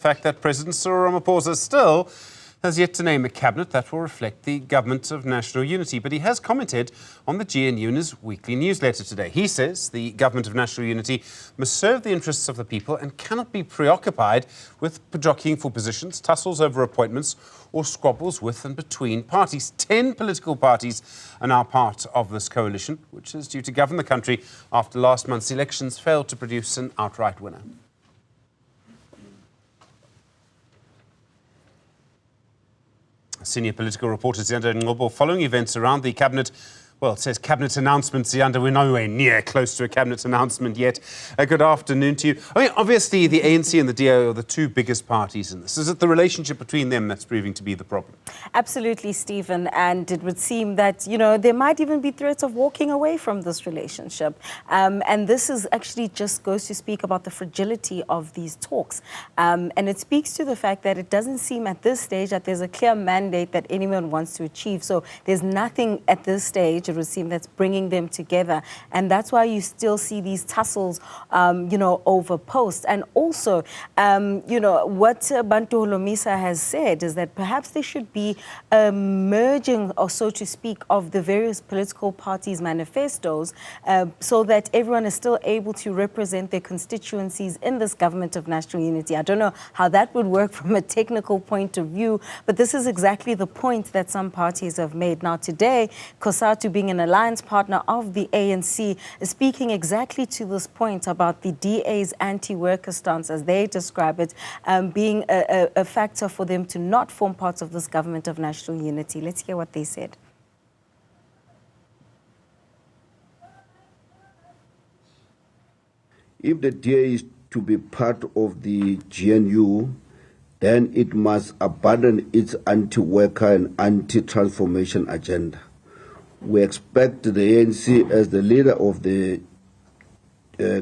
The fact that President Cyril Ramaphosa still has yet to name a cabinet that will reflect the Government of National Unity. But he has commented on the GNU in his weekly newsletter today. He says the Government of National Unity must serve the interests of the people and cannot be preoccupied with jockeying for positions, tussles over appointments or squabbles with and between parties. 10 political parties are now part of this coalition, which is due to govern the country after last month's elections failed to produce an outright winner. Senior political reporter Ziyanda Ngcobo, following events around the cabinet. Well, it says cabinet announcement, Ziyanda. We're nowhere near close to a cabinet announcement yet. Good afternoon to you. I mean, obviously, the ANC and the DA are the two biggest parties in this. Is it the relationship between them that's proving to be the problem? Absolutely, Stephen. And it would seem that, there might even be threats of walking away from this relationship. And this is actually just goes to speak about the fragility of these talks. And it speaks to the fact that it doesn't seem at this stage that there's a clear mandate that anyone wants to achieve. So there's nothing at this stage, it would seem, that's bringing them together. And that's why you still see these tussles, over posts. And also, what Bantu Holomisa has said is that perhaps there should be a merging, or so to speak, of the various political parties' manifestos so that everyone is still able to represent their constituencies in this Government of National Unity. I don't know how that would work from a technical point of view, but this is exactly the point that some parties have made. Now today, COSATU, being an alliance partner of the ANC, is speaking exactly to this point about the DA's anti-worker stance, as they describe it, being a factor for them to not form parts of this Government of National Unity. Let's hear what they said. If the DA is to be part of the GNU, then it must abandon its anti-worker and anti-transformation agenda. We expect the ANC, as the leader of the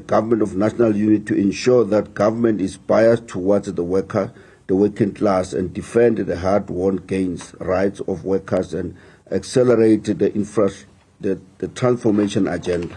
Government of National Unity, to ensure that government is biased towards the worker, the working class, and defend the hard-won gains, rights of workers, and accelerate the transformation agenda.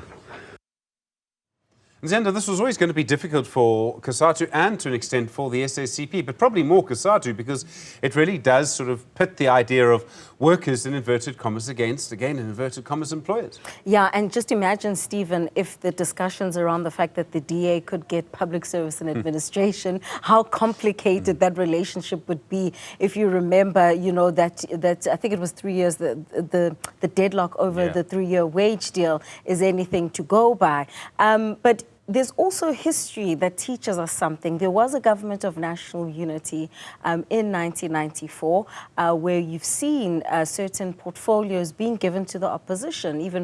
Ziyanda, this was always going to be difficult for COSATU and, to an extent, for the SACP, but probably more COSATU, because it really does sort of pit the idea of workers, in inverted commas, against, again, in inverted commas, employers. Yeah, and just imagine, Stephen, if the discussions around the fact that the DA could get public service and administration, how complicated that relationship would be. If you remember, that I think it was 3 years, the deadlock over the 3-year wage deal is anything to go by. But there's also history that teaches us something. There was a Government of National Unity in 1994 where you've seen certain portfolios being given to the opposition. Even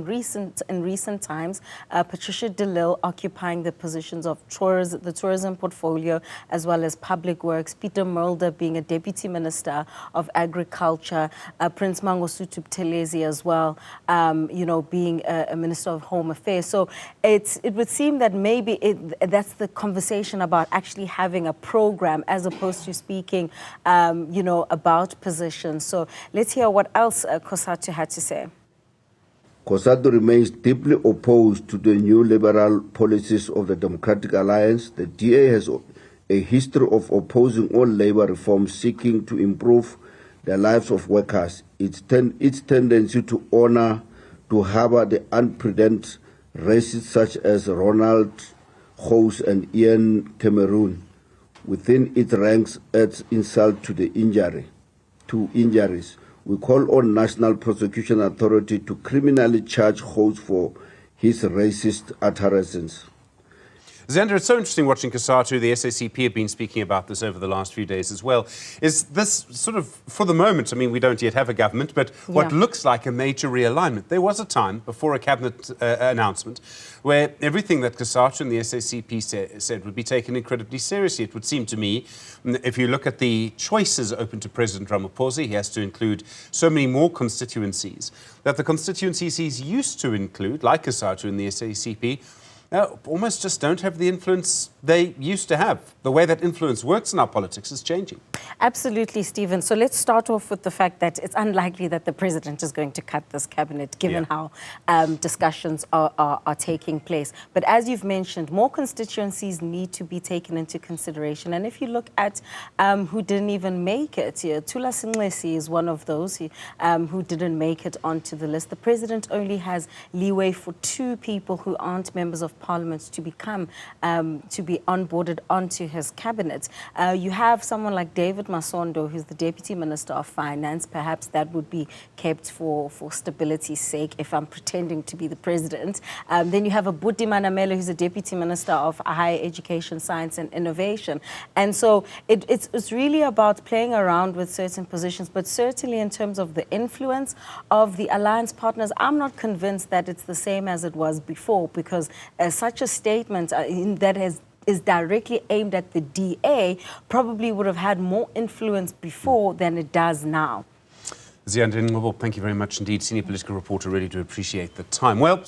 in recent times, Patricia de Lille occupying the positions of the tourism portfolio as well as public works, Peter Mulder being a Deputy Minister of Agriculture, Prince Mangosuthu Buthelezi as well, being a Minister of Home Affairs. So it would seem that maybe that's the conversation about actually having a program as opposed to speaking, about positions. So let's hear what else COSATU had to say. COSATU remains deeply opposed to the new liberal policies of the Democratic Alliance. The DA has a history of opposing all labor reforms seeking to improve the lives of workers. Its tendency to harbor the unprecedented racists such as Ronald House and Ian Cameron within its ranks adds insult to injuries. We call on National Prosecution Authority to criminally charge House for his racist utterances. Ziyanda, it's so interesting watching COSATU. The SACP have been speaking about this over the last few days as well. Is this sort of, for the moment, I mean, we don't yet have a government, but what looks like a major realignment? There was a time before a cabinet announcement where everything that COSATU and the SACP said would be taken incredibly seriously. It would seem to me, if you look at the choices open to President Ramaphosa, he has to include so many more constituencies, that the constituencies he's used to include, like COSATU and the SACP, almost just don't have the influence they used to have. The way that influence works in our politics is changing. Absolutely, Stephen. So let's start off with the fact that it's unlikely that the president is going to cut this cabinet, given how discussions are taking place. But as you've mentioned, more constituencies need to be taken into consideration. And if you look at who didn't even make it, Tula Singlesi is one of those who didn't make it onto the list. The president only has leeway for 2 people who aren't members of parliament to become, to be onboarded onto his cabinet. You have someone like David Masondo, who's the Deputy Minister of Finance. Perhaps that would be kept for stability's sake if I'm pretending to be the president. Then you have a Buti Manamela, who's the Deputy Minister of Higher Education, Science and Innovation. And so it's really about playing around with certain positions, but certainly in terms of the influence of the alliance partners, I'm not convinced that it's the same as it was before, because such a statement that is directly aimed at the DA probably would have had more influence before than it does now. Ziyanda, Ngcobo, thank you very much indeed. Senior political reporter, really do appreciate the time. Well.